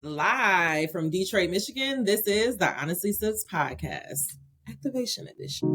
Live from Detroit, Michigan, this is the Honestly Sis podcast, Activation Edition.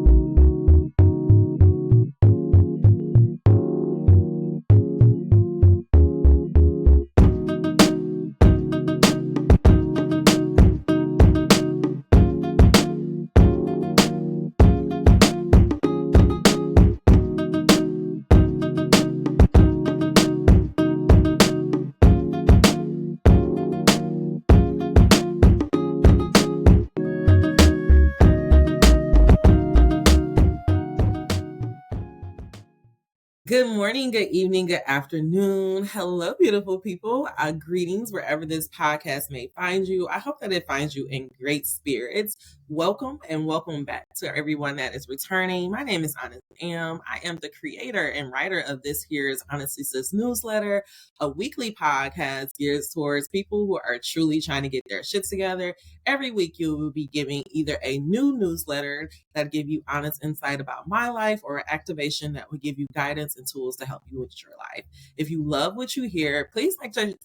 Good morning, good evening, good afternoon. Hello, beautiful people. Greetings wherever this podcast may find you. I hope that it finds you in great spirits. Welcome and welcome back to everyone that is returning. My name is Honest Am. I am the creator and writer of this here's Honestly Sis newsletter, a weekly podcast geared towards people who are truly trying to get their shit together. Every week you will be giving either a new newsletter that give you honest insight about my life or activation that will give you guidance and tools to help you with your life. If you love what you hear, please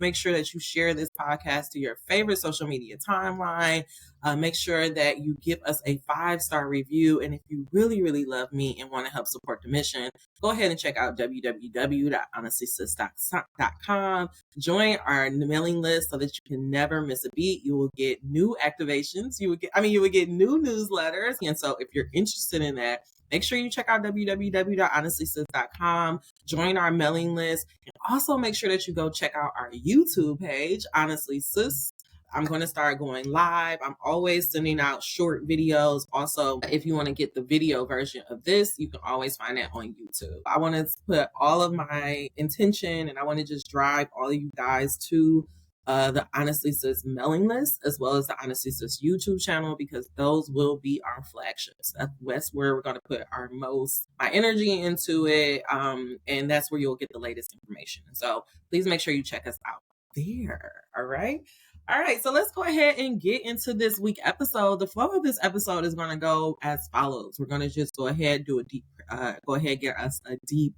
make sure that you share this podcast to your favorite social media timeline. Make sure that you give us a 5-star review. And if you really, really love me and want to help support the mission, go ahead and check out www.honestlysis.com. Join our mailing list so that you can never miss a beat. You will get new activations. You would get new newsletters. And so if you're interested in that, make sure you check out www.honestlysis.com. Join our mailing list. And also make sure that you go check out our YouTube page, Honestly Sis. I'm going to start going live. I'm always sending out short videos. Also, if you want to get the video version of this, you can always find that on YouTube. I want to put all of my intention and I want to just drive all of you guys to the Honestly Sis mailing list, as well as the Honestly Sis YouTube channel, because those will be our flagships. That's where we're going to put my energy into it. And that's where you'll get the latest information. So please make sure you check us out there. All right. All right, so let's go ahead and get into this week episode. The flow of this episode is going to go as follows. We're going to just go ahead, get us a deep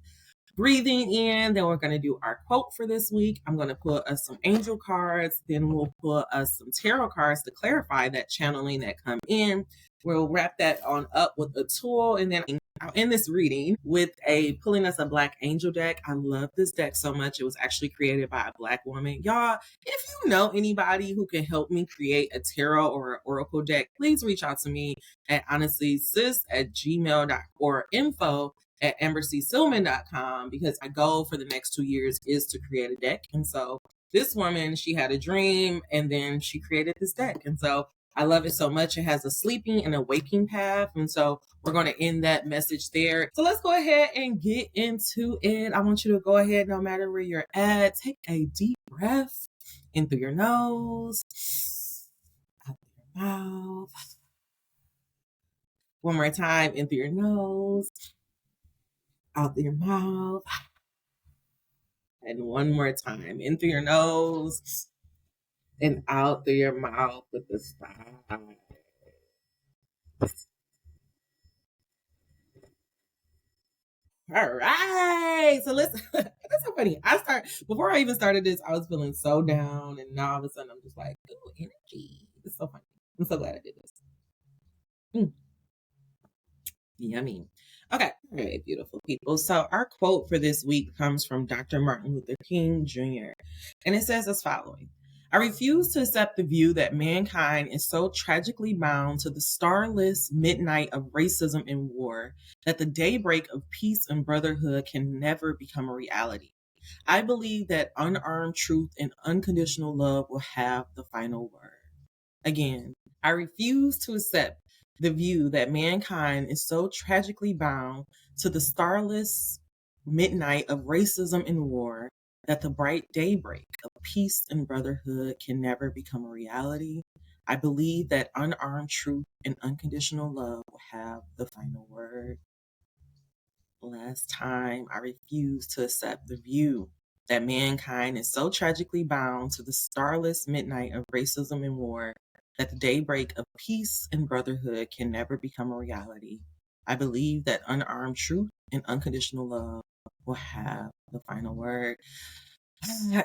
breathing in. Then we're going to do our quote for this week. I'm going to pull us some angel cards. Then we'll pull us some tarot cards to clarify that channeling that come in. We'll wrap that on up with a tool, and then I'll end this reading with pulling us a Black Angel deck. I love this deck so much. It was actually created by a Black woman. Y'all, if you know anybody who can help me create a tarot or an oracle deck, please reach out to me at honestlysis@gmail.com or info@ambercsilman.com, because my goal for the next 2 years is to create a deck. And so this woman, she had a dream and then she created this deck. And so I love it so much. It has a sleeping and a waking path. And so we're going to end that message there. So let's go ahead and get into it. I want you to go ahead, no matter where you're at, take a deep breath in through your nose, out through your mouth. One more time, in through your nose, out through your mouth. And one more time, in through your nose and out through your mouth with the sigh. All right. So let's that's so funny. Before I even started this, I was feeling so down, and now all of a sudden I'm just like, ooh, energy. It's so funny. I'm so glad I did this. Yummy. Okay. All right, beautiful people. So our quote for this week comes from Dr. Martin Luther King Jr. And it says as following: I refuse to accept the view that mankind is so tragically bound to the starless midnight of racism and war that the daybreak of peace and brotherhood can never become a reality. I believe that unarmed truth and unconditional love will have the final word. Again, I refuse to accept the view that mankind is so tragically bound to the starless midnight of racism and war that the bright daybreak of peace and brotherhood can never become a reality. I believe that unarmed truth and unconditional love will have the final word. Last time, I refuse to accept the view that mankind is so tragically bound to the starless midnight of racism and war that the daybreak of peace and brotherhood can never become a reality. I believe that unarmed truth and unconditional love will have the final word.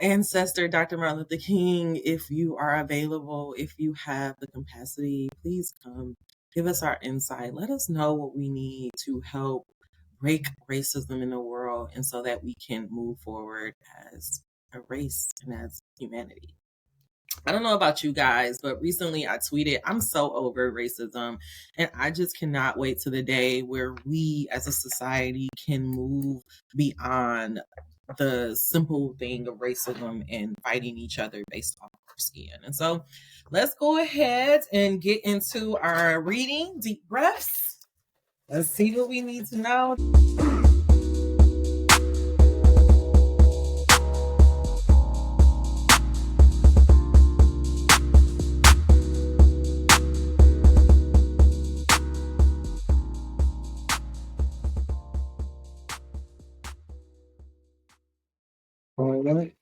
Ancestor Dr. Martin Luther King, if you are available, if you have the capacity, please come give us our insight. Let us know what we need to help break racism in the world and so that we can move forward as a race and as humanity. I don't know about you guys, but recently I tweeted, I'm so over racism, and I just cannot wait to the day where we as a society can move beyond the simple thing of racism and fighting each other based off our skin. And so let's go ahead and get into our reading. Deep breaths. Let's see what we need to know.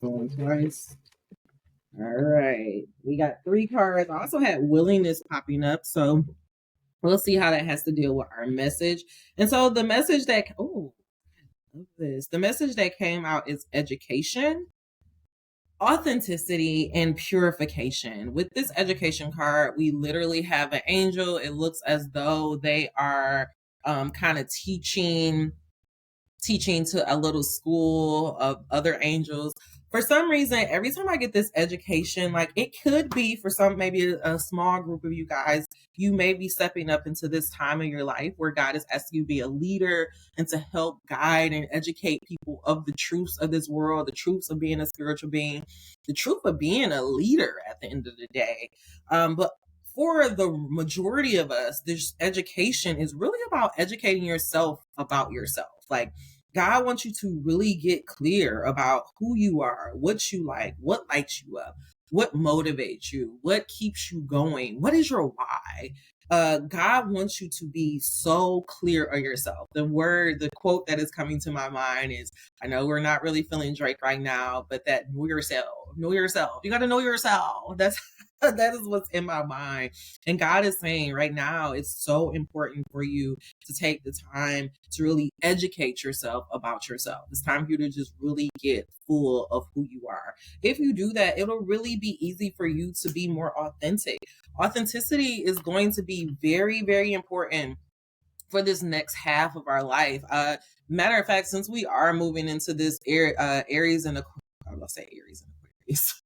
Going twice. All right. We got 3 cards. I also had willingness popping up. So we'll see how that has to deal with our message. And so the message that, the message that came out is education, authenticity, and purification. With this education card, we literally have an angel. It looks as though they are kind of teaching to a little school of other angels. For some reason, every time I get this education, like it could be for some, maybe a small group of you guys, you may be stepping up into this time of your life where God is asking you to be a leader and to help guide and educate people of the truths of this world, the truths of being a spiritual being, the truth of being a leader at the end of the day. But for the majority of us, this education is really about educating yourself about yourself. Like, God wants you to really get clear about who you are, what you like, what lights you up, what motivates you, what keeps you going, what is your why. God wants you to be so clear of yourself. The quote that is coming to my mind is, I know we're not really feeling Drake right now, but that know yourself. You got to know yourself. That is what's in my mind. And God is saying right now, it's so important for you to take the time to really educate yourself about yourself. It's time for you to just really get full of who you are. If you do that, it'll really be easy for you to be more authentic. Authenticity is going to be very, very important for this next half of our life. Matter of fact, since we are moving into this Aries and I'm gonna say Aries and Aquarius.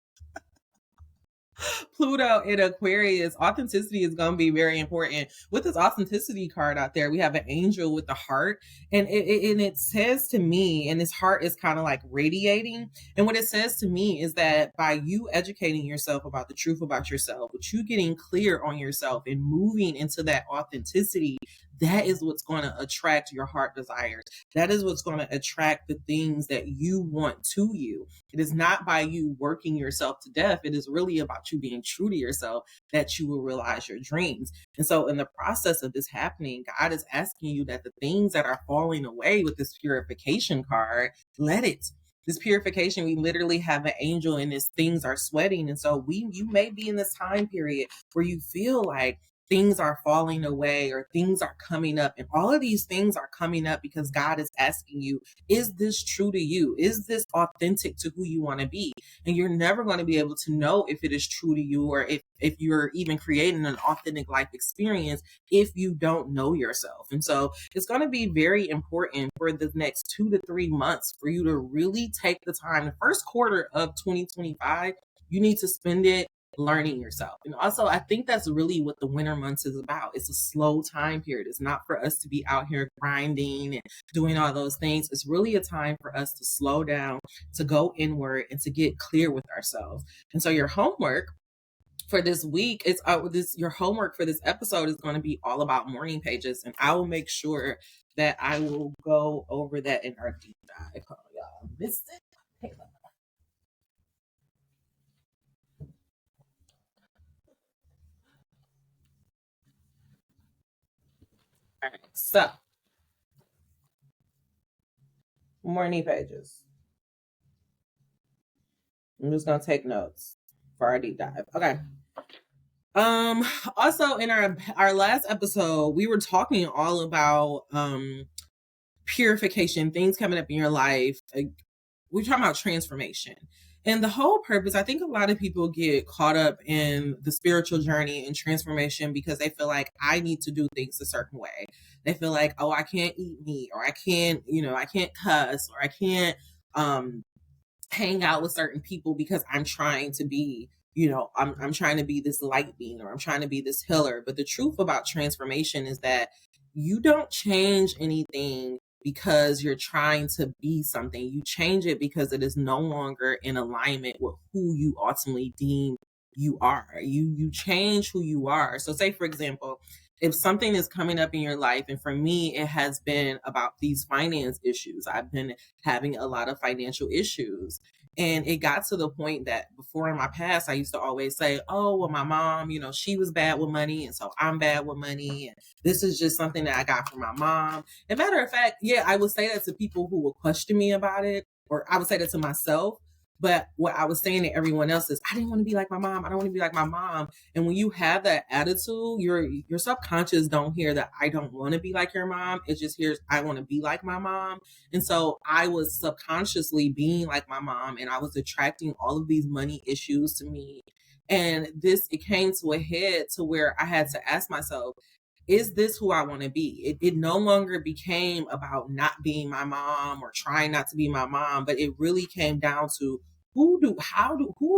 Pluto in Aquarius, authenticity is going to be very important. With this authenticity card out there, we have an angel with the heart, and it says to me, and his heart is kind of like radiating. And what it says to me is that by you educating yourself about the truth about yourself, with you getting clear on yourself and moving into that authenticity, that is what's going to attract your heart desires. That is what's going to attract the things that you want to you. It is not by you working yourself to death. It is really about you being true to yourself that you will realize your dreams. And so in the process of this happening, God is asking you that the things that are falling away with this purification card, let it. This purification, we literally have an angel and his things are sweating. And so you may be in this time period where you feel like things are falling away or things are coming up. And all of these things are coming up because God is asking you, is this true to you? Is this authentic to who you want to be? And you're never going to be able to know if it is true to you or if you're even creating an authentic life experience if you don't know yourself. And so it's going to be very important for the next 2 to 3 months for you to really take the time. The first quarter of 2025, you need to spend it learning yourself. And also, I think that's really what the winter months is about. It's a slow time period. It's not for us to be out here grinding and doing all those things. It's really a time for us to slow down, to go inward, and to get clear with ourselves. And so your homework for this week is your homework for this episode is going to be all about morning pages, and I will make sure that I will go over that in our deep dive. Oh, y'all missed it. Hey, all right, so morning pages. I'm just gonna take notes for our deep dive. Okay. Also in our last episode, we were talking all about purification, things coming up in your life, we're talking about transformation. And the whole purpose, I think a lot of people get caught up in the spiritual journey and transformation because they feel like I need to do things a certain way. They feel like, oh, I can't eat meat, or I can't, I can't cuss, or I can't um hang out with certain people because I'm trying to be, I'm trying to be this light being, or I'm trying to be this healer. But the truth about transformation is that you don't change anything because you're trying to be something. You change it because it is no longer in alignment with who you ultimately deem you are. You change who you are. So say, for example, if something is coming up in your life, and for me, it has been about these finance issues. I've been having a lot of financial issues. And it got to the point that before in my past, I used to always say, oh, well, my mom, she was bad with money. And so I'm bad with money. And this is just something that I got from my mom. And matter of fact, yeah, I would say that to people who would question me about it, or I would say that to myself. But what I was saying to everyone else is, I didn't want to be like my mom. I don't want to be like my mom. And when you have that attitude, your subconscious don't hear that I don't want to be like your mom. It just hears I want to be like my mom. And so I was subconsciously being like my mom, and I was attracting all of these money issues to me. And it came to a head to where I had to ask myself, is this who I want to be? It no longer became about not being my mom or trying not to be my mom, but it really came down to who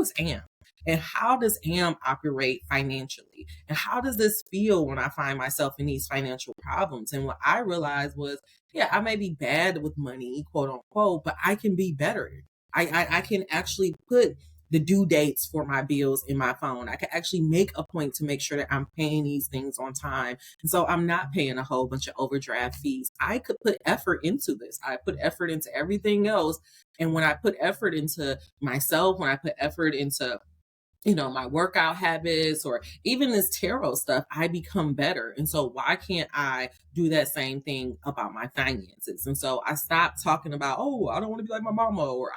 is Am? And how does Am operate financially? And how does this feel when I find myself in these financial problems? And what I realized was, yeah, I may be bad with money, quote unquote, but I can be better. I can actually put the due dates for my bills in my phone. I can actually make a point to make sure that I'm paying these things on time. And so I'm not paying a whole bunch of overdraft fees. I could put effort into this. I put effort into everything else. And when I put effort into myself, when I put effort into my workout habits, or even this tarot stuff, I become better. And so why can't I do that same thing about my finances? And so I stopped talking about, oh, I don't want to be like my mama, or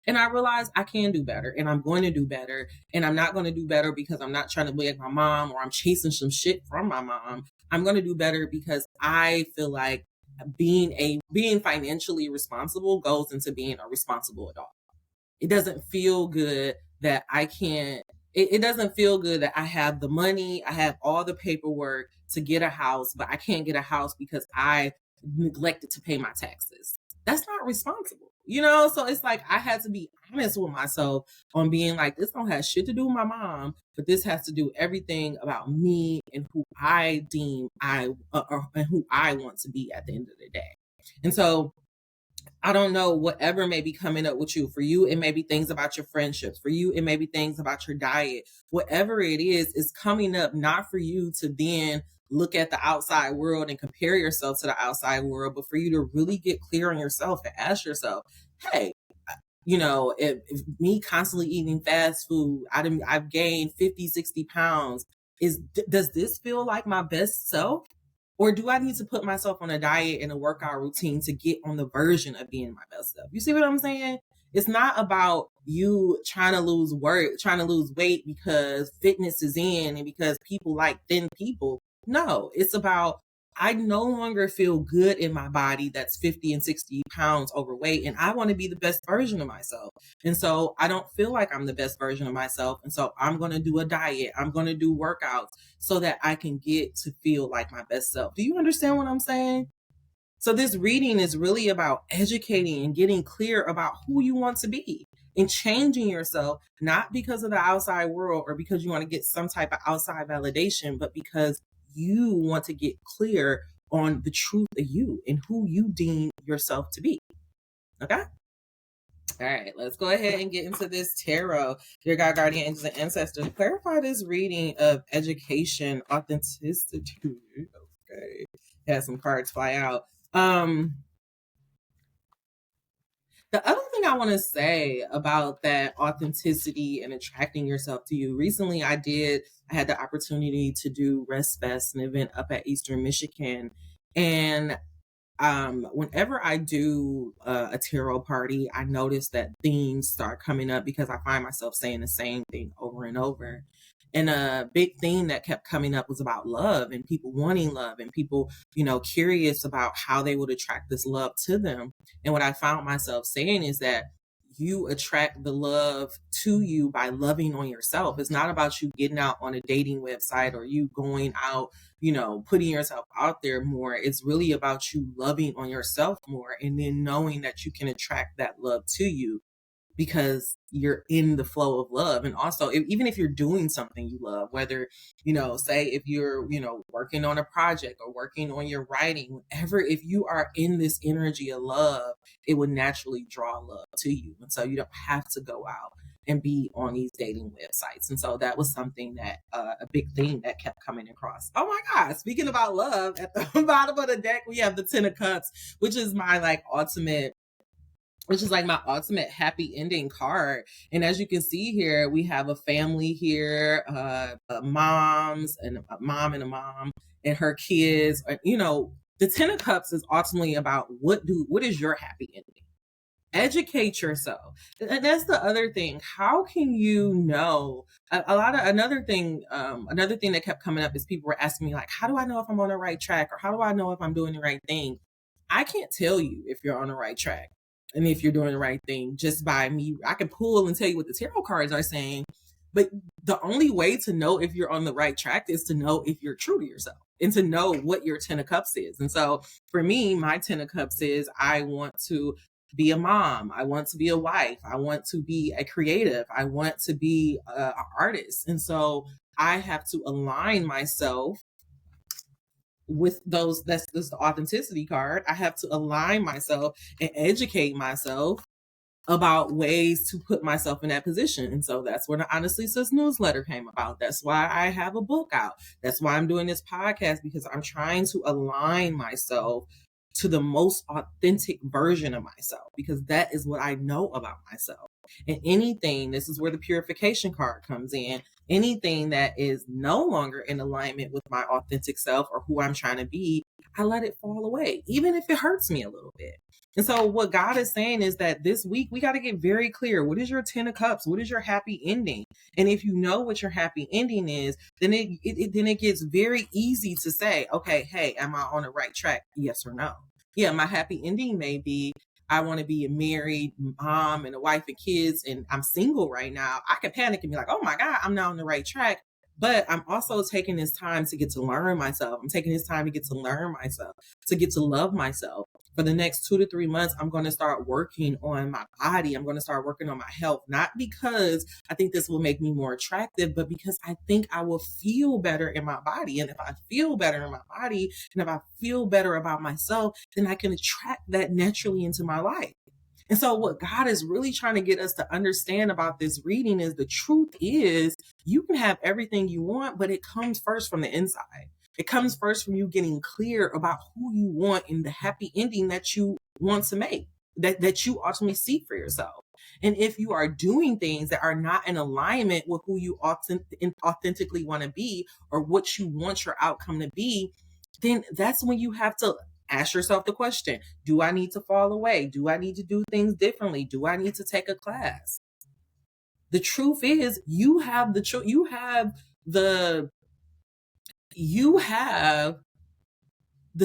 and I realized I can do better, and I'm going to do better. And I'm not going to do better because I'm not trying to be like my mom, or I'm chasing some shit from my mom. I'm going to do better because I feel like being financially responsible goes into being a responsible adult. It doesn't feel good that I can't, it doesn't feel good that I have the money, I have all the paperwork to get a house, but I can't get a house because I neglected to pay my taxes. That's not responsible. So it's like I had to be honest with myself on being like, this don't have shit to do with my mom, but this has to do everything about me and who I deem and who I want to be at the end of the day. And so I don't know, whatever may be coming up with you. For you, it may be things about your friendships. For you, it may be things about your diet. Whatever it is coming up, not for you to then look at the outside world and compare yourself to the outside world, but for you to really get clear on yourself and ask yourself, hey, if me constantly eating fast food, I've gained 50, 60 pounds. Does this feel like my best self? Or do I need to put myself on a diet and a workout routine to get on the version of being my best self? You see what I'm saying? It's not about you trying to lose weight because fitness is in and because people like thin people. No, it's about I no longer feel good in my body that's 50 and 60 pounds overweight, and I want to be the best version of myself. And so I don't feel like I'm the best version of myself. And so I'm going to do a diet. I'm going to do workouts so that I can get to feel like my best self. Do you understand what I'm saying? So this reading is really about educating and getting clear about who you want to be and changing yourself, not because of the outside world or because you want to get some type of outside validation, but because you want to get clear on the truth of you and who you deem yourself to be. Okay? All right, let's go ahead and get into this tarot. Your God, guardian, angels, and ancestors. Clarify this reading of education, authenticity. Okay. Had some cards fly out. The other thing I want to say about that authenticity and attracting yourself to you, recently I had the opportunity to do Rest Fest, an event up at Eastern Michigan. And whenever I do a tarot party, I notice that themes start coming up because I find myself saying the same thing over and over. And a big theme that kept coming up was about love and people wanting love and people, curious about how they would attract this love to them. And what I found myself saying is that you attract the love to you by loving on yourself. It's not about you getting out on a dating website or you going out, putting yourself out there more. It's really about you loving on yourself more and then knowing that you can attract that love to you because you're in the flow of love. And also, even if you're doing something you love, whether, say if you're, working on a project or working on your writing, whatever, if you are in this energy of love, it would naturally draw love to you. And so you don't have to go out and be on these dating websites. And so that was something that a big thing that kept coming across. Oh my God, speaking about love, at the bottom of the deck, we have the 10 of Cups, which is my my ultimate happy ending card. And as you can see here, we have a family here, moms and a mom and her kids. The 10 of Cups is ultimately about what is your happy ending? Educate yourself. And that's the other thing. How can you know? Another thing that kept coming up is people were asking me, like, how do I know if I'm on the right track? Or how do I know if I'm doing the right thing? I can't tell you if you're on the right track and if you're doing the right thing just by me. I can pull and tell you what the tarot cards are saying, but the only way to know if you're on the right track is to know if you're true to yourself and to know what your 10 of Cups is. And so for me, my 10 of Cups is I want to be a mom. I want to be a wife. I want to be a creative. I want to be an artist. And so I have to align myself with those. That's the authenticity card. I have to align myself and educate myself about ways to put myself in that position. And so that's where the Honestly Sis newsletter came about. That's why I have a book out. That's why I'm doing this podcast, because I'm trying to align myself to the most authentic version of myself, because that is what I know about myself. And anything, this is where the purification card comes in, anything that is no longer in alignment with my authentic self or who I'm trying to be, I let it fall away, even if it hurts me a little bit. And so what God is saying is that this week we got to get very clear. What is your 10 of Cups? What is your happy ending? And if you know what your happy ending is, then it gets very easy to say, okay, hey, am I on the right track? Yes or no. Yeah, my happy ending may be I want to be a married mom and a wife and kids, and I'm single right now. I can panic and be like, oh my God, I'm not on the right track. But I'm also taking this time to get to learn myself. I'm taking this time to get to learn myself, to get to love myself. For the next 2 to 3 months, I'm going to start working on my body. I'm going to start working on my health, not because I think this will make me more attractive, but because I think I will feel better in my body. And if I feel better in my body, and if I feel better about myself, then I can attract that naturally into my life. And so what God is really trying to get us to understand about this reading is the truth is you can have everything you want, but it comes first from the inside. It comes first from you getting clear about who you want and the happy ending that you want to make, that you ultimately seek for yourself. And if you are doing things that are not in alignment with who you authentically want to be or what you want your outcome to be, then that's when you have to ask yourself the question, do I need to fall away? Do I need to do things differently? Do I need to take a class? The truth is you have the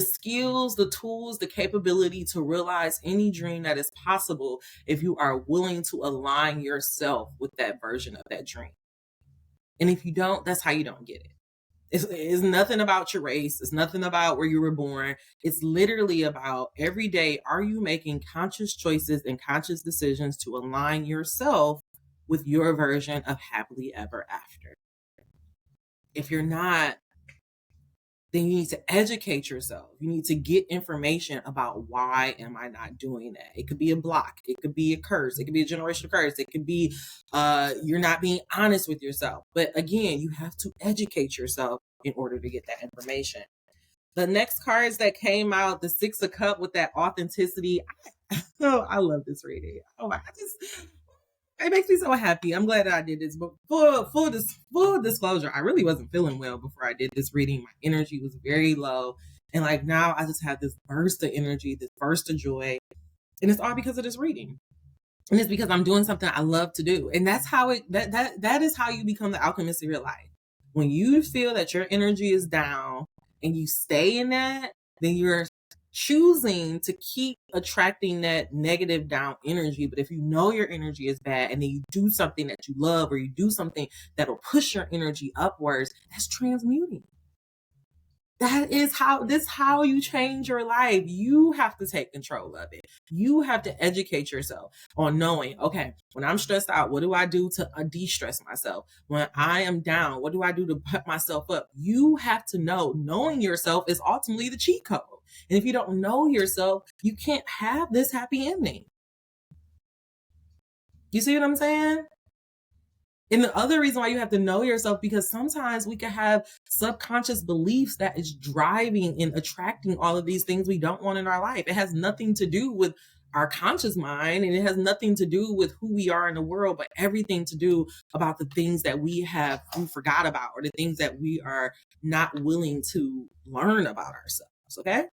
skills, the tools, the capability to realize any dream that is possible if you are willing to align yourself with that version of that dream. And if you don't, that's how you don't get it. It's nothing about your race. It's nothing about where you were born. It's literally about every day, are you making conscious choices and conscious decisions to align yourself with your version of happily ever after? If you're not, then you need to educate yourself. You need to get information about why am I not doing that? It could be a block. It could be a curse. It could be a generational curse. It could be you're not being honest with yourself. But again, you have to educate yourself in order to get that information. The next cards that came out, the 6 of Cups with that authenticity. I love this reading. Oh, it makes me so happy. I'm glad that I did this. But full disclosure, I really wasn't feeling well before I did this reading. My energy was very low. And like now I just have this burst of energy, this burst of joy. And it's all because of this reading. And it's because I'm doing something I love to do. And that's how that is how you become the alchemist of your life. When you feel that your energy is down and you stay in that, then you're choosing to keep attracting that negative down energy. But if you know your energy is bad and then you do something that you love, or you do something that'll push your energy upwards, that's transmuting. That is how you change your life. You have to take control of it. You have to educate yourself on knowing, okay, when I'm stressed out, what do I do to de-stress myself? When I am down, what do I do to put myself up? You have to know. Knowing yourself is ultimately the cheat code. And if you don't know yourself, you can't have this happy ending. You see what I'm saying? And the other reason why you have to know yourself, because sometimes we can have subconscious beliefs that is driving and attracting all of these things we don't want in our life. It has nothing to do with our conscious mind, and it has nothing to do with who we are in the world, but everything to do about the things that we forgot about, or the things that we are not willing to learn about ourselves. Okay.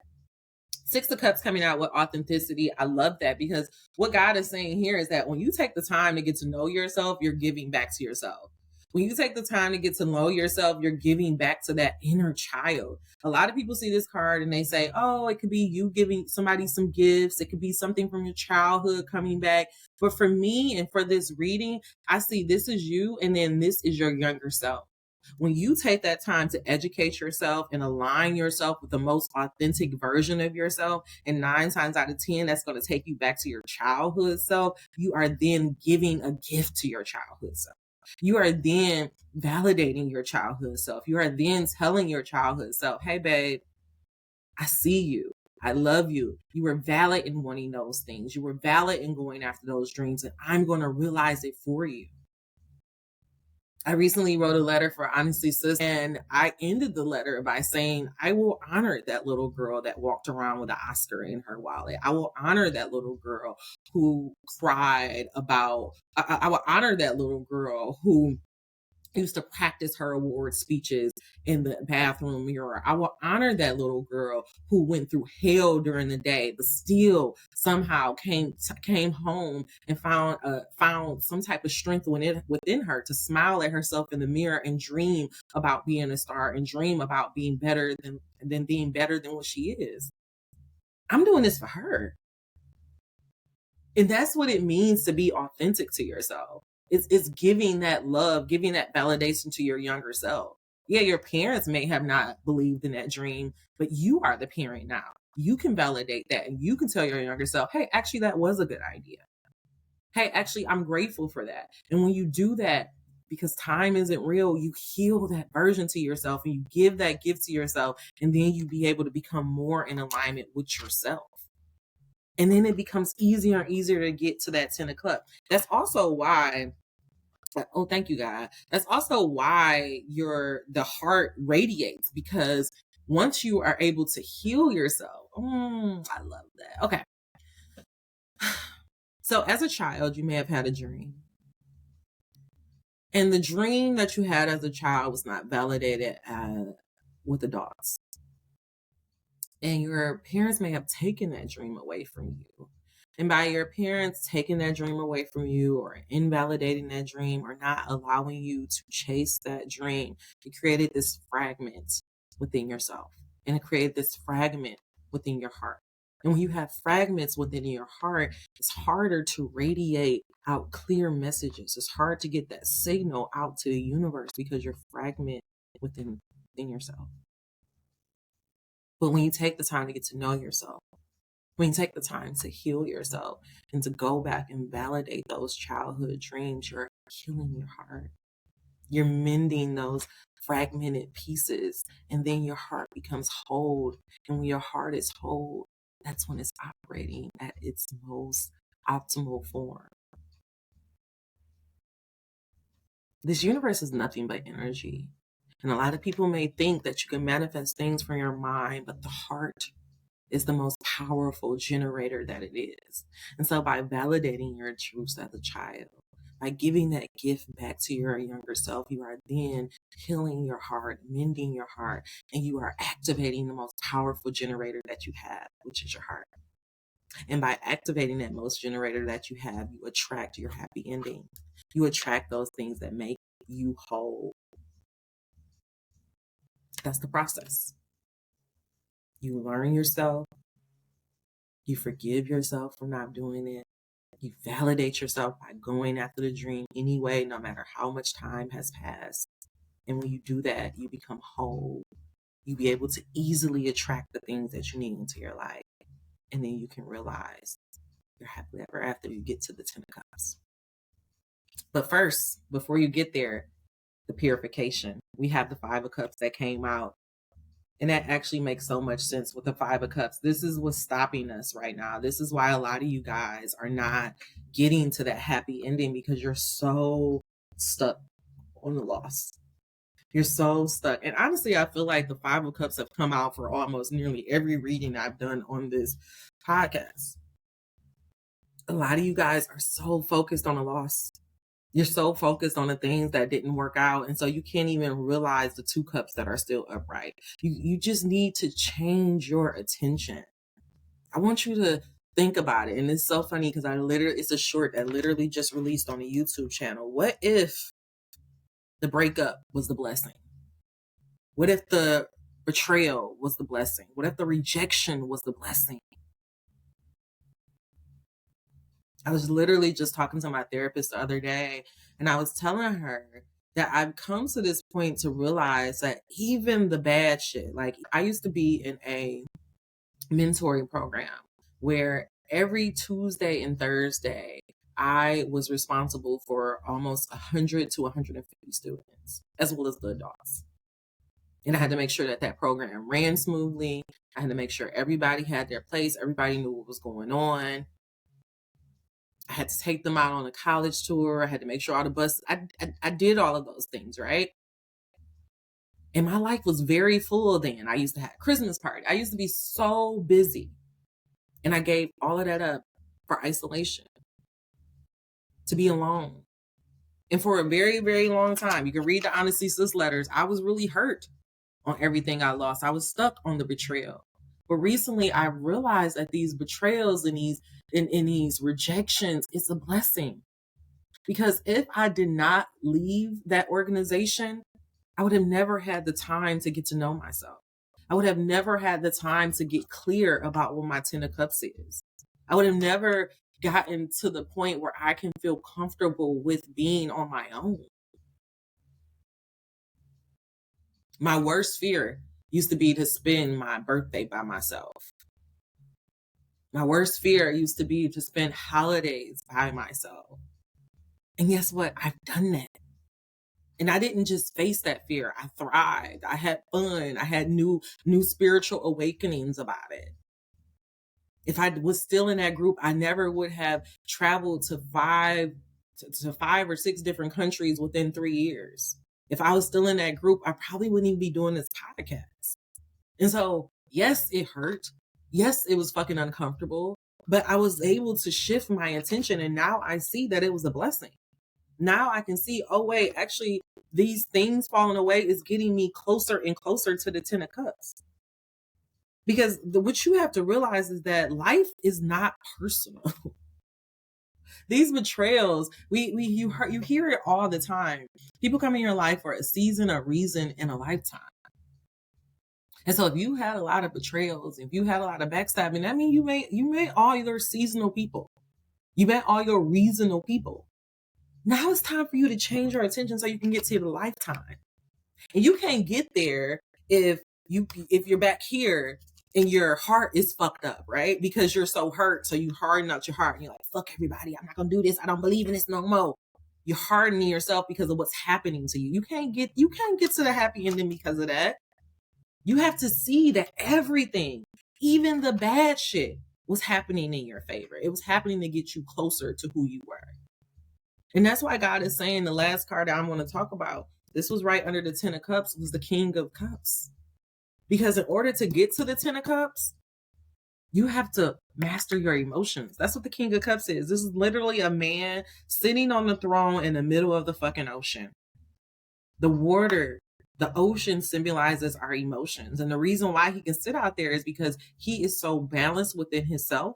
Six of Cups coming out with authenticity. I love that, because what God is saying here is that when you take the time to get to know yourself, you're giving back to yourself. When you take the time to get to know yourself, you're giving back to that inner child. A lot of people see this card and they say, oh, it could be you giving somebody some gifts. It could be something from your childhood coming back. But for me and for this reading, I see this is you, and then this is your younger self. When you take that time to educate yourself and align yourself with the most authentic version of yourself, and 9 times out of 10, that's going to take you back to your childhood self, you are then giving a gift to your childhood self. You are then validating your childhood self. You are then telling your childhood self, hey, babe, I see you. I love you. You were valid in wanting those things. You were valid in going after those dreams, and I'm going to realize it for you. I recently wrote a letter for Honestly Sis, and I ended the letter by saying, I will honor that little girl that walked around with an Oscar in her wallet. I will honor that little girl who cried about, I will honor that little girl who used to practice her award speeches in the bathroom mirror. I will honor that little girl who went through hell during the day, but still somehow came home and found some type of strength within her to smile at herself in the mirror and dream about being a star, and dream about being better than being better than what she is. I'm doing this for her. And that's what it means to be authentic to yourself. It's giving that love, giving that validation to your younger self. Yeah, your parents may have not believed in that dream, but you are the parent now. You can validate that, and you can tell your younger self, hey, actually, that was a good idea. Hey, actually, I'm grateful for that. And when you do that, because time isn't real, you heal that version to yourself, and you give that gift to yourself, and then you be able to become more in alignment with yourself. And then it becomes easier and easier to get to that 10 of Cups. That's also why, oh, thank you, God. That's also why the heart radiates, because once you are able to heal yourself, I love that. Okay. So as a child, you may have had a dream. And the dream that you had as a child was not validated with adults. And your parents may have taken that dream away from you. And by your parents taking that dream away from you, or invalidating that dream, or not allowing you to chase that dream, it created this fragment within yourself. And it created this fragment within your heart. And when you have fragments within your heart, it's harder to radiate out clear messages. It's hard to get that signal out to the universe, because you're fragmented within yourself. But when you take the time to get to know yourself, when you take the time to heal yourself and to go back and validate those childhood dreams, you're healing your heart. You're mending those fragmented pieces, and then your heart becomes whole. And when your heart is whole, that's when it's operating at its most optimal form. This universe is nothing but energy. And a lot of people may think that you can manifest things from your mind, but the heart is the most powerful generator that it is. And so by validating your truths as a child, by giving that gift back to your younger self, you are then healing your heart, mending your heart, and you are activating the most powerful generator that you have, which is your heart. And by activating that most generator that you have, you attract your happy ending. You attract those things that make you whole. That's the process. You learn yourself, You forgive yourself for not doing it. You validate yourself by going after the dream anyway, no matter how much time has passed. And when you do that, you become whole. You be able to easily attract the things that you need into your life. And then you can realize you're happily ever after you get to the 10 of cups. But first, before you get there, the purification. We have the 5 of cups that came out. And that actually makes so much sense with the 5 of cups. This is what's stopping us right now. This is why a lot of you guys are not getting to that happy ending, because you're so stuck on the loss. You're so stuck. And honestly, I feel like the 5 of cups have come out for almost nearly every reading I've done on this podcast. A lot of you guys are so focused on the loss. You're so focused on the things that didn't work out. And so you can't even realize the 2 cups that are still upright. You just need to change your attention. I want you to think about it. And it's so funny because it's a short that literally just released on the YouTube channel. What if the breakup was the blessing? What if the betrayal was the blessing? What if the rejection was the blessing? I was literally just talking to my therapist the other day, and I was telling her that I've come to this point to realize that even the bad shit, like I used to be in a mentoring program where every Tuesday and Thursday, I was responsible for almost 100 to 150 students, as well as the adults. And I had to make sure that that program ran smoothly. I had to make sure everybody had their place. Everybody knew what was going on. I had to take them out on a college tour. I had to make sure all the buses, I did all of those things, right? And my life was very full then. I used to have a Christmas party. I used to be so busy. And I gave all of that up for isolation, to be alone. And for a very, very long time, you can read the Honestly Sis letters, I was really hurt on everything I lost. I was stuck on the betrayal. But recently I realized that these betrayals and these rejections, it's a blessing. Because if I did not leave that organization, I would have never had the time to get to know myself. I would have never had the time to get clear about what my 10 of cups is. I would have never gotten to the point where I can feel comfortable with being on my own. My worst fear used to be to spend my birthday by myself. My worst fear used to be to spend holidays by myself. And guess what? I've done that. And I didn't just face that fear. I thrived. I had fun. I had new spiritual awakenings about it. If I was still in that group, I never would have traveled to five or six different countries within 3 years. If I was still in that group, I probably wouldn't even be doing this podcast. And so, yes, it hurt. Yes, it was fucking uncomfortable, but I was able to shift my attention. And now I see that it was a blessing. Now I can see, oh, wait, actually, these things falling away is getting me closer and closer to the 10 of cups. Because what you have to realize is that life is not personal. These betrayals, you hear it all the time. People come in your life for a season, a reason, and a lifetime. And so if you had a lot of betrayals, if you had a lot of backstabbing, that means you met all your seasonal people. You met all your reasonable people. Now it's time for you to change your attention so you can get to your lifetime. And you can't get there if you're back here and your heart is fucked up, right? Because you're so hurt. So you harden out your heart and you're like, fuck everybody. I'm not going to do this. I don't believe in this no more. You're hardening yourself because of what's happening to you. You can't get to the happy ending because of that. You have to see that everything, even the bad shit, was happening in your favor. It was happening to get you closer to who you were. And that's why God is saying the last card that I'm going to talk about, this was right under the 10 of cups, was the King of Cups. Because in order to get to the 10 of cups, you have to master your emotions. That's what the King of Cups is. This is literally a man sitting on the throne in the middle of the fucking ocean. The water, the ocean symbolizes our emotions. And the reason why he can sit out there is because he is so balanced within himself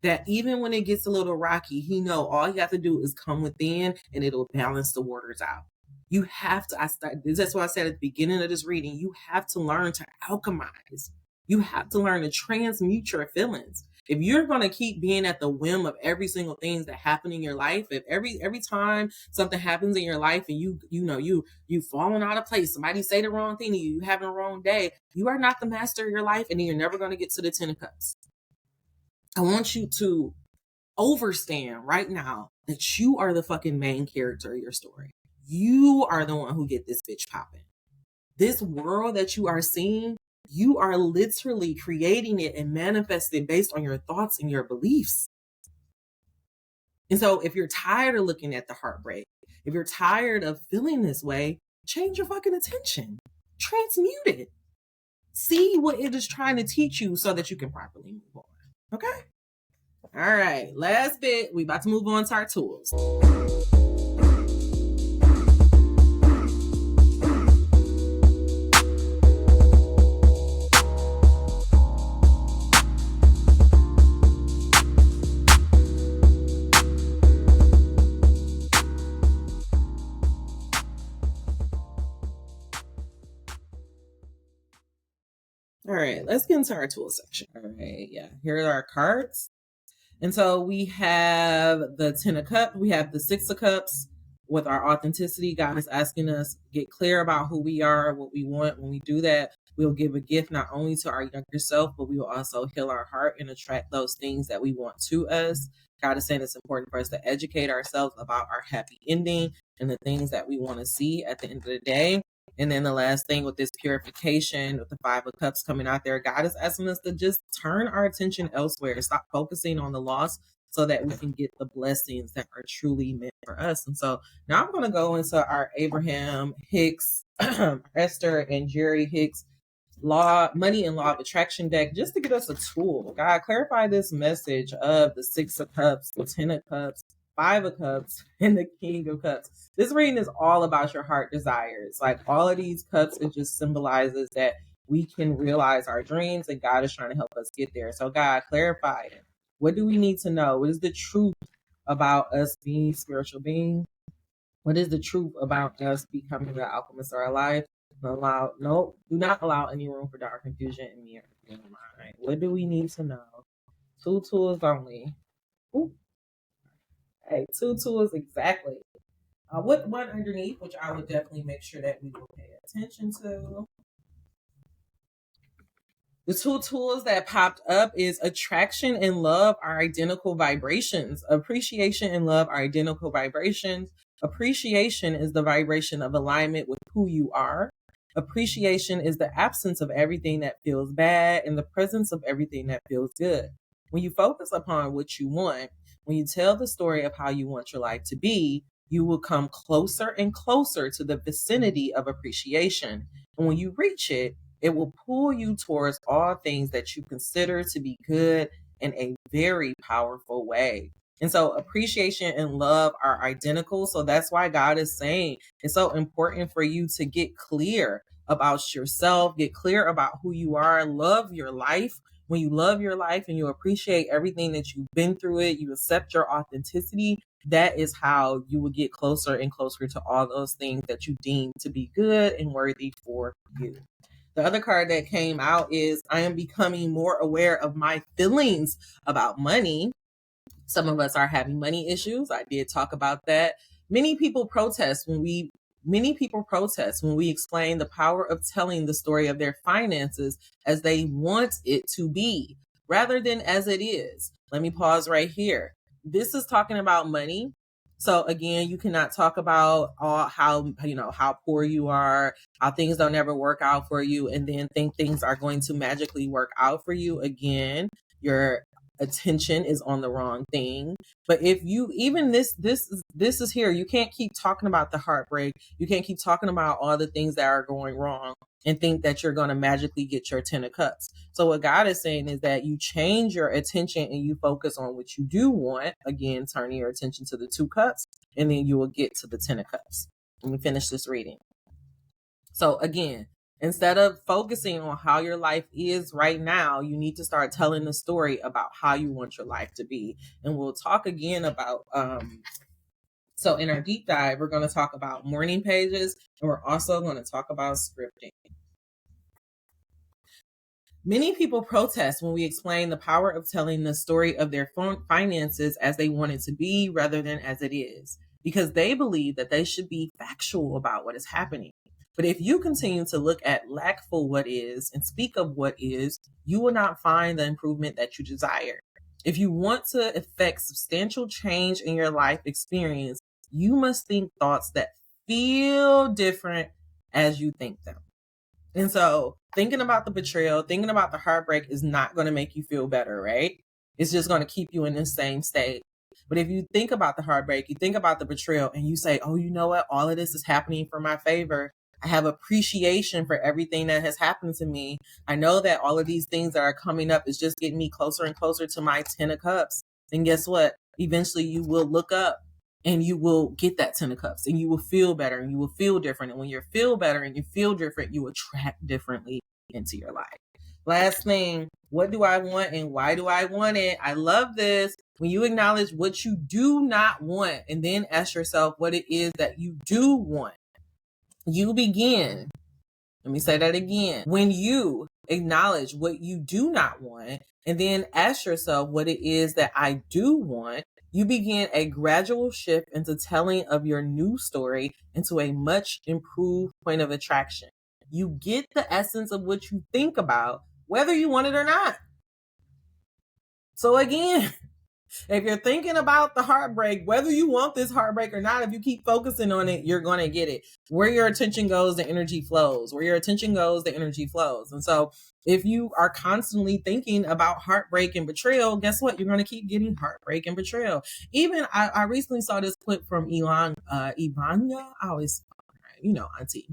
that even when it gets a little rocky, he know all you have to do is come within and it'll balance the waters out. You have to, that's what I said at the beginning of this reading, you have to learn to alchemize. You have to learn to transmute your feelings. If you're going to keep being at the whim of every single thing that happen in your life, if every time something happens in your life and you falling out of place, somebody say the wrong thing to you, you having a wrong day, you are not the master of your life, and then you're never going to get to the 10 of cups. I want you to overstand right now that you are the fucking main character of your story. You are the one who get this bitch popping. This world that you are seeing, you are literally creating it and manifesting based on your thoughts and your beliefs. And so if you're tired of looking at the heartbreak, if you're tired of feeling this way, change your fucking attention. Transmute it. See what it is trying to teach you so that you can properly move on. Okay? All right. Last bit. We about to move on to our tools. All right, let's get into our tool section. All right, yeah, here are our cards. And so we have the 10 of cups, we have the 6 of cups with our authenticity. God is asking us get clear about who we are, what we want. When we do that, we'll give a gift not only to our younger self, but we will also heal our heart and attract those things that we want to us. God is saying it's important for us to educate ourselves about our happy ending and the things that we want to see at the end of the day. And then the last thing with this purification, with the 5 of cups coming out there, God is asking us to just turn our attention elsewhere, stop focusing on the loss so that we can get the blessings that are truly meant for us. And so now I'm going to go into our Abraham Hicks, Esther and Jerry Hicks money and law of attraction deck, just to get us a tool. God, clarify this message of the 6 of cups, the 10 of cups, 5 of cups, and the King of cups. This reading is all about your heart desires. Like all of these cups, it just symbolizes that we can realize our dreams, and God is trying to help us get there. So God, clarify it. What do we need to know? What is the truth about us being spiritual beings? What is the truth about us becoming the alchemist of our life? Do not allow any room for dark confusion in your mind. What do we need to know? 2 tools only. Ooh. Hey, 2 tools exactly. With one underneath, which I would definitely make sure that we will pay attention to. The 2 tools that popped up is attraction and love are identical vibrations. Appreciation and love are identical vibrations. Appreciation is the vibration of alignment with who you are. Appreciation is the absence of everything that feels bad and the presence of everything that feels good. When you focus upon what you want, when you tell the story of how you want your life to be, you will come closer and closer to the vicinity of appreciation. And when you reach it, it will pull you towards all things that you consider to be good in a very powerful way. And so appreciation and love are identical. So that's why God is saying it's so important for you to get clear about yourself, get clear about who you are, love your life. When you love your life and you appreciate everything that you've been through it, you accept your authenticity, that is how you will get closer and closer to all those things that you deem to be good and worthy for you. The other card that came out is I am becoming more aware of my feelings about money. Some of us are having money issues. I did talk about that. Many people protest when we explain the power of telling the story of their finances as they want it to be rather than as it is. Let me pause right here. This is talking about money. So again, you cannot talk about how poor you are, how things don't ever work out for you, and then think things are going to magically work out for you. Again, your attention is on the wrong thing. But if you even this is here, you can't keep talking about the heartbreak. You can't keep talking about all the things that are going wrong and think that you're going to magically get your 10 of cups. So what God is saying is that you change your attention and you focus on what you do want. Again, turning your attention to the 2 cups, and then you will get to the 10 of cups. Let me finish this reading. So again, instead of focusing on how your life is right now, you need to start telling the story about how you want your life to be. And we'll talk again about, so in our deep dive, we're going to talk about morning pages, and we're also going to talk about scripting. Many people protest when we explain the power of telling the story of their finances as they want it to be rather than as it is, because they believe that they should be factual about what is happening. But if you continue to look at lackful what is and speak of what is, you will not find the improvement that you desire. If you want to effect substantial change in your life experience, you must think thoughts that feel different as you think them. And so thinking about the betrayal, thinking about the heartbreak is not going to make you feel better, right? It's just going to keep you in the same state. But if you think about the heartbreak, you think about the betrayal, and you say, oh, you know what? All of this is happening for my favor. I have appreciation for everything that has happened to me. I know that all of these things that are coming up is just getting me closer and closer to my 10 of cups. And guess what? Eventually you will look up and you will get that 10 of cups and you will feel better and you will feel different. And when you feel better and you feel different, you attract differently into your life. Last thing, what do I want and why do I want it? I love this. When you acknowledge what you do not want and then ask yourself what it is that you do want, you begin. Let me say that again. When you acknowledge what you do not want and then ask yourself what it is that I do want, you begin a gradual shift into telling of your new story into a much improved point of attraction. You get the essence of what you think about, whether you want it or not. So again, if you're thinking about the heartbreak, whether you want this heartbreak or not, if you keep focusing on it, you're going to get it. Where your attention goes, the energy flows. Where your attention goes, the energy flows. And so if you are constantly thinking about heartbreak and betrayal, guess what? You're going to keep getting heartbreak and betrayal. Even I recently saw this clip from Ivania. I always, Auntie.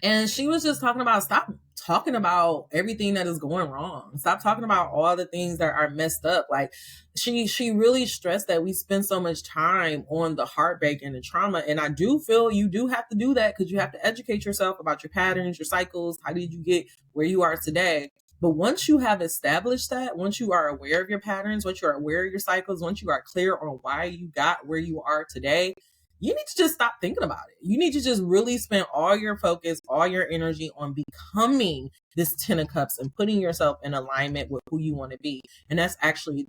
And she was just talking about, stop talking about everything that is going wrong. Stop talking about all the things that are messed up. Like she really stressed that we spend so much time on the heartbreak and the trauma. And I do feel you do have to do that because you have to educate yourself about your patterns, your cycles. How did you get where you are today? But once you have established that, once you are aware of your patterns, once you are aware of your cycles, once you are clear on why you got where you are today, you need to just stop thinking about it. You need to just really spend all your focus, all your energy on becoming this 10 of cups and putting yourself in alignment with who you want to be. And that's actually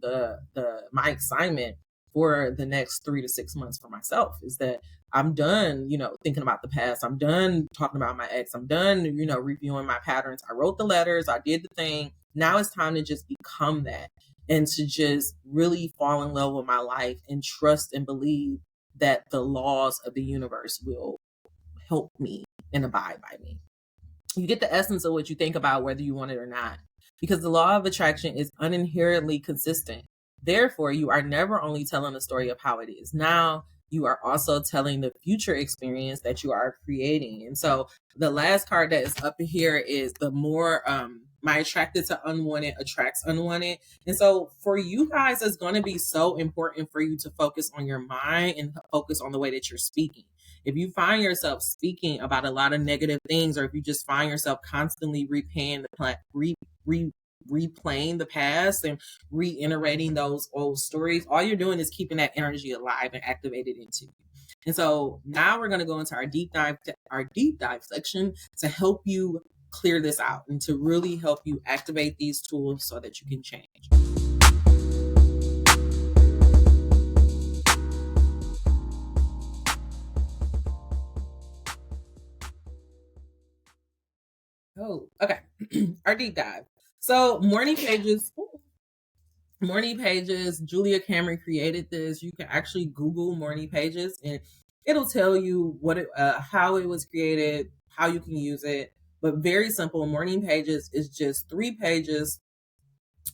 my assignment for the next 3 to 6 months for myself, is that I'm done, thinking about the past. I'm done talking about my ex. I'm done, reviewing my patterns. I wrote the letters. I did the thing. Now it's time to just become that and to just really fall in love with my life and trust and believe that the laws of the universe will help me and abide by me. You get the essence of what you think about, whether you want it or not, because the law of attraction is uninherently consistent. Therefore, you are never only telling the story of how it is now, you are also telling the future experience that you are creating. And so the last card that is up here is the more my attracted to unwanted attracts unwanted. And so for you guys, it's going to be so important for you to focus on your mind and focus on the way that you're speaking. If you find yourself speaking about a lot of negative things, or if you just find yourself constantly replaying the past and reiterating those old stories, all you're doing is keeping that energy alive and activated into you. And so now we're going to go into our deep dive section to help you clear this out and to really help you activate these tools so that you can change. Oh, okay. Our deep dive. So morning pages, Julia Cameron created this. You can actually Google morning pages and it'll tell you how it was created, how you can use it. But very simple. Morning pages is just 3 pages,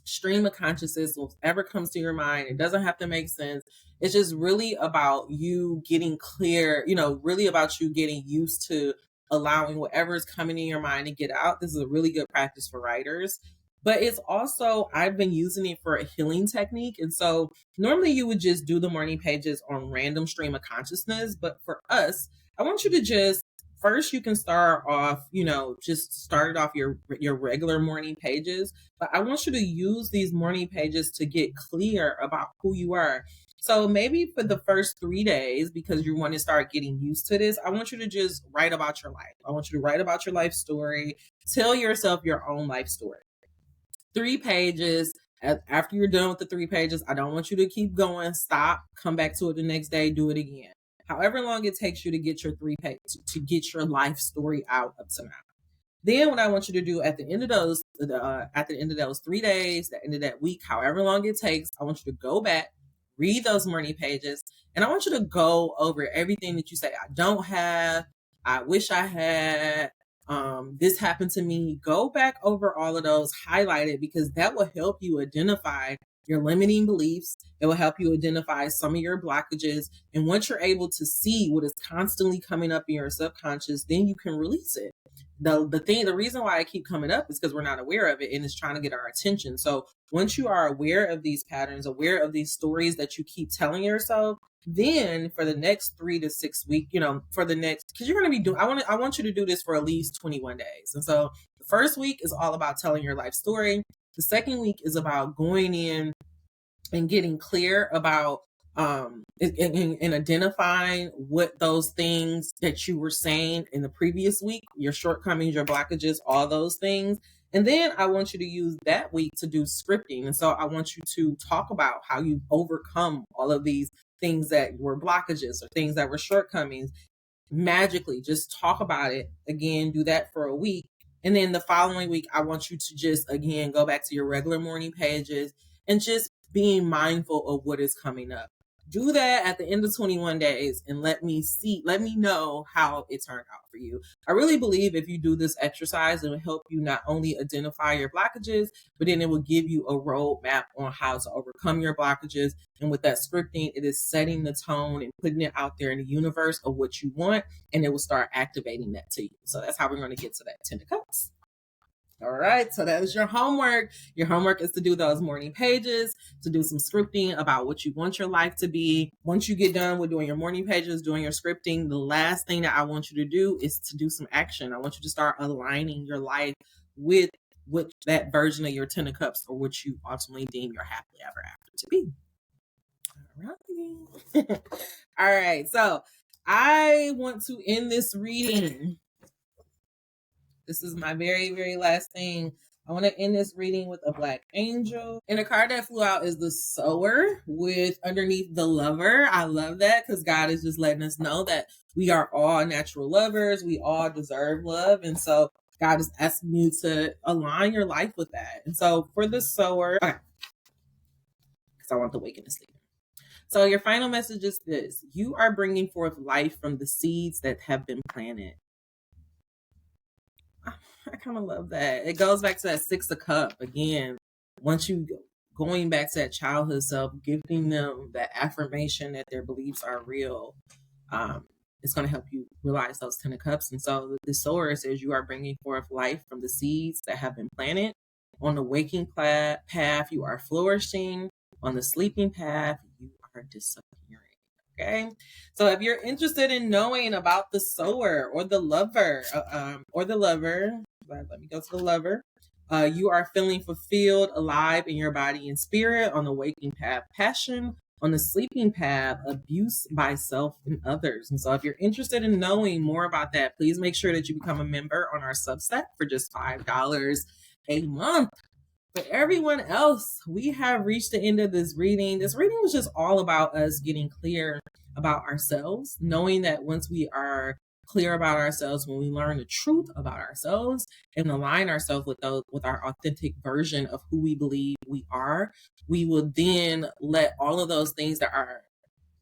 stream of consciousness, whatever comes to your mind. It doesn't have to make sense. It's just really about you getting clear, really about you getting used to allowing whatever is coming in your mind to get out. This is a really good practice for writers. But it's also, I've been using it for a healing technique. And so normally you would just do the morning pages on random stream of consciousness. But for us, I want you to just, first you can start off, just start off your regular morning pages. But I want you to use these morning pages to get clear about who you are. So maybe for the first 3 days, because you want to start getting used to this, I want you to just write about your life. I want you to write about your life story. Tell yourself your own life story. 3 pages. After you're done with the 3 pages, I don't want you to keep going. Stop, come back to it the next day, do it again. However long it takes you to get your 3 pages, to get your life story out up to now. Then what I want you to do at the end of those 3 days, the end of that week, however long it takes, I want you to go back, read those morning pages, and I want you to go over everything that you say, I don't have, I wish I had, this happened to me. Go back over all of those, highlight it, because that will help you identify your limiting beliefs. It will help you identify some of your blockages. And once you're able to see what is constantly coming up in your subconscious, then you can release it. The reason why I keep coming up is because we're not aware of it, and it's trying to get our attention. So once you are aware of these patterns, aware of these stories that you keep telling yourself, then for the next 3 to 6 weeks, for the next, because you're going to be doing, I want you to do this for at least 21 days. And so the first week is all about telling your life story. The second week is about going in and getting clear about and identifying what those things that you were saying in the previous week, your shortcomings, your blockages, all those things. And then I want you to use that week to do scripting. And so I want you to talk about how you overcome all of these things that were blockages or things that were shortcomings magically. Just talk about it again, do that for a week. And then the following week, I want you to just, again, go back to your regular morning pages and just being mindful of what is coming up. Do that at the end of 21 days and let me know how it turned out for you. I really believe if you do this exercise, it will help you not only identify your blockages, but then it will give you a roadmap on how to overcome your blockages. And with that scripting, it is setting the tone and putting it out there in the universe of what you want, and it will start activating that to you. So that's how we're going to get to that 10 of cups. All right, so that is your homework. Your homework is to do those morning pages, to do some scripting about what you want your life to be. Once you get done with doing your morning pages, doing your scripting, the last thing that I want you to do is to do some action. I want you to start aligning your life with that version of your 10 of cups, or what you ultimately deem your happily ever after to be. All right. All right, so I want to end this reading. This is my very, very last thing. I want to end this reading with a black angel. And the card that flew out is the sower with underneath the lover. I love that because God is just letting us know that we are all natural lovers. We all deserve love. And so God is asking you to align your life with that. And so for the sower, okay, because I want the waking and sleeping. So your final message is this: you are bringing forth life from the seeds that have been planted. I kind of love that. It goes back to that 6 of cup again. Once you going back to that childhood self, giving them that affirmation that their beliefs are real, it's going to help you realize those 10 of cups. And so the sower says you are bringing forth life from the seeds that have been planted. On the waking path, you are flourishing. On the sleeping path, you are disappearing. Okay, so if you're interested in knowing about the sower or the lover, let me go to the lover. You are feeling fulfilled, alive in your body and spirit. On the waking path, passion. On the sleeping path, abuse by self and others. And so if you're interested in knowing more about that, please make sure that you become a member on our Substack for just $5 a month. For everyone else, we have reached the end of this reading. This reading was just all about us getting clear about ourselves, knowing that once we are clear about ourselves, when we learn the truth about ourselves and align ourselves with our authentic version of who we believe we are, we will then let all of those things that are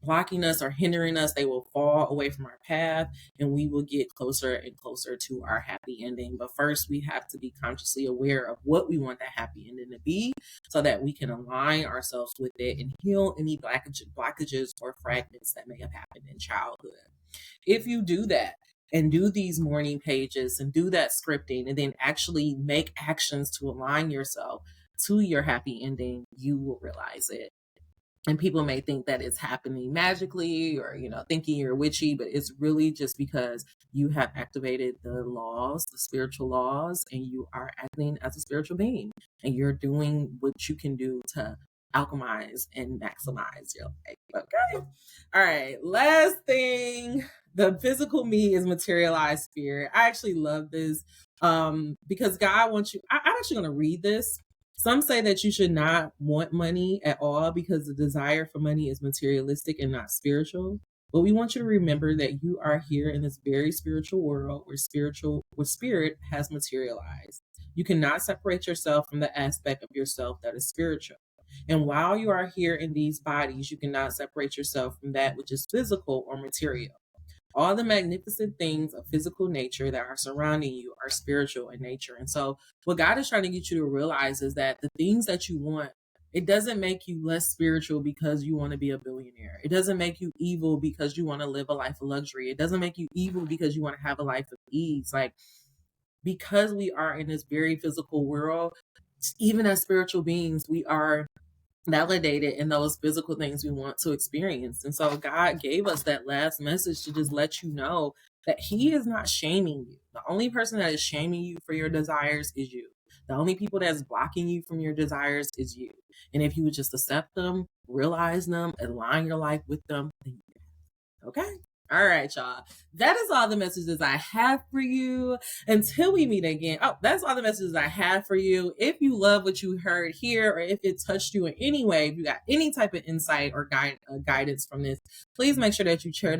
blocking us or hindering us, they will fall away from our path, and we will get closer and closer to our happy ending. But first, we have to be consciously aware of what we want that happy ending to be, so that we can align ourselves with it and heal any blockages or fragments that may have happened in childhood. If you do that and do these morning pages and do that scripting and then actually make actions to align yourself to your happy ending, you will realize it. And people may think that it's happening magically or, thinking you're witchy, but it's really just because you have activated the laws, the spiritual laws, and you are acting as a spiritual being, and you're doing what you can do to alchemize and maximize your life. Okay. All right. Last thing, the physical me is materialized spirit. I actually love this because God wants you. I'm actually going to read this. Some say that you should not want money at all because the desire for money is materialistic and not spiritual. But we want you to remember that you are here in this very spiritual world where spirit has materialized. You cannot separate yourself from the aspect of yourself that is spiritual. And while you are here in these bodies, you cannot separate yourself from that which is physical or material. All the magnificent things of physical nature that are surrounding you are spiritual in nature. And so, what God is trying to get you to realize is that the things that you want, it doesn't make you less spiritual because you want to be a billionaire. It doesn't make you evil because you want to live a life of luxury. It doesn't make you evil because you want to have a life of ease. Like, because we are in this very physical world, even as spiritual beings, we are validated in those physical things we want to experience. And so God gave us that last message to just let you know that He is not shaming you. The only person that is shaming you for your desires is you. The only people that's blocking you from your desires is you. And if you would just accept them, realize them, align your life with them, then you can. Okay? All right, y'all. That is all the messages I have for you. Until we meet again. Oh, that's all the messages I have for you. If you love what you heard here, or if it touched you in any way, if you got any type of insight or guidance from this, please make sure that you share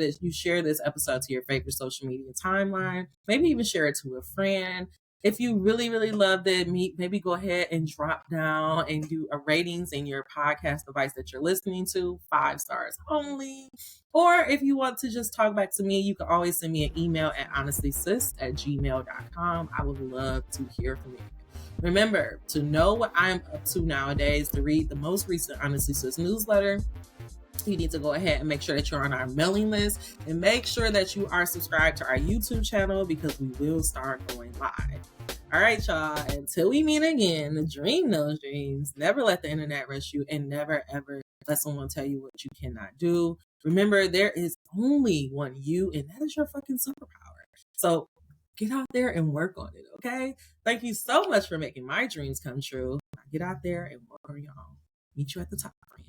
this episode to your favorite social media timeline. Maybe even share it to a friend. If you really, really loved it, maybe go ahead and drop down and do a ratings in your podcast device that you're listening to, 5 stars only. Or if you want to just talk back to me, you can always send me an email at honestlysis@gmail.com. I would love to hear from you. Remember to know what I'm up to nowadays, to read the most recent Honestly Sis newsletter. You need to go ahead and make sure that you're on our mailing list, and make sure that you are subscribed to our YouTube channel because we will start going live. All right, y'all. Until we meet again, dream those dreams. Never let the internet rush you, and never, ever let someone tell you what you cannot do. Remember, there is only one you, and that is your fucking superpower. So get out there and work on it, okay? Thank you so much for making my dreams come true. Now get out there and work on your own. Meet you at the top, friend.